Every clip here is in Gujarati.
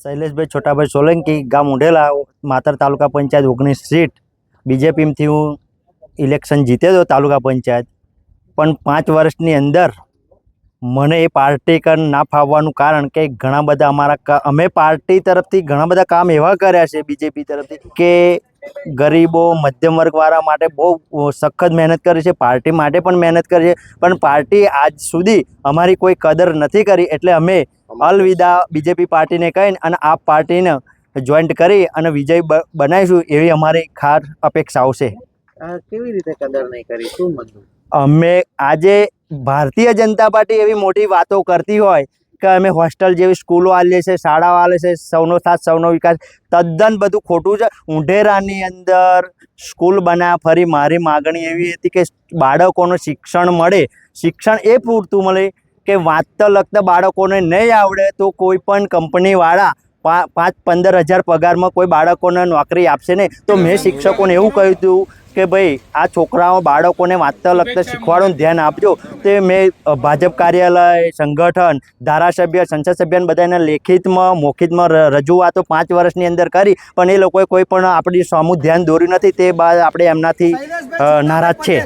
શૈલેષભાઈ છોટાભાઈ સોલંકી, ગામ ઉંઢેલા, માતર તાલુકા પંચાયત 19 સીટ બીજેપીથી હું ઇલેક્શન જીત્યો હતો તાલુકા પંચાયત. પણ 5 વર્ષની અંદર મને એ પાર્ટી ના ફાવવાનું કારણ કે ઘણા બધા અમે પાર્ટી તરફથી ઘણા બધા કામ એવા કર્યા છે બીજેપી તરફથી કે ગરીબો મધ્યમ વર્ગવાળા માટે બહુ સખત મહેનત કરી છે, પાર્ટી માટે પણ મહેનત કરી છે, પણ પાર્ટી આજ સુધી અમારી કોઈ કદર નથી કરી. એટલે અમે અલવિદા બીજેપી પાર્ટીને કહીને અને આ પાર્ટીને જોઈન્ટ કરી અને વિજય બનાવીશું એવી અમારી ખાસ અપેક્ષાઓ છે. કેવી રીતે કદર નહીં કરી, શું મતલબ? અમે આજે ભારતીય જનતા પાર્ટી એવી મોટી વાતો કરતી હોય કે અમે હોસ્ટેલ જેવી સ્કૂલો આલીએ છીએ, શાળાઓ આલે છે, સૌનો સાથ સૌનો વિકાસ, તદ્દન બધું ખોટું છે. ઉંઢેરાની અંદર સ્કૂલ બનાવ્યા, ફરી મારી માગણી એવી હતી કે બાળકોનું શિક્ષણ મળે, શિક્ષણ એ પૂરતું મળે કે વાંચતા લખતા બાળકોને નહીં આવડે તો કોઈ પણ કંપનીવાળા 5-15 હજાર પગારમાં કોઈ બાળકોને નોકરી આપશે નહીં. તો મેં શિક્ષકોને એવું કહ્યું હતું કે ભાઈ આ છોકરાઓ બાળકોને વાંચતા લખતા શીખવાડવાનું ધ્યાન આપજો. તે મેં ભાજપ કાર્યાલય, સંગઠન, ધારાસભ્ય, સંસદ સભ્યને બધાને લેખિતમાં મૌખિકમાં રજૂઆતો 5 વર્ષની અંદર કરી, પણ એ લોકોએ કોઈ પણ આપણી સામું ધ્યાન દોર્યું નથી. તે બાદ આપણે એમનાથી નારાજ છે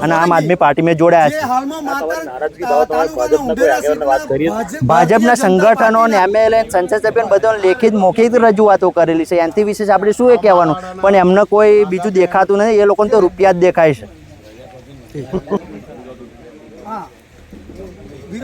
અને આમ આદમી પાર્ટીમાં જોડાયા છે. ભાજપના સંગઠનો અને એમએલએ, સંસદ સભ્ય બધાને લેખિત મૌખિક રજૂઆતો કરેલી છે. એનાથી વિશેષ આપણે શું એ કહેવાનું, પણ એમને કોઈ બીજું દેખાતું નથી. એ લોકોને તો રૂપિયા જ દેખાય છે.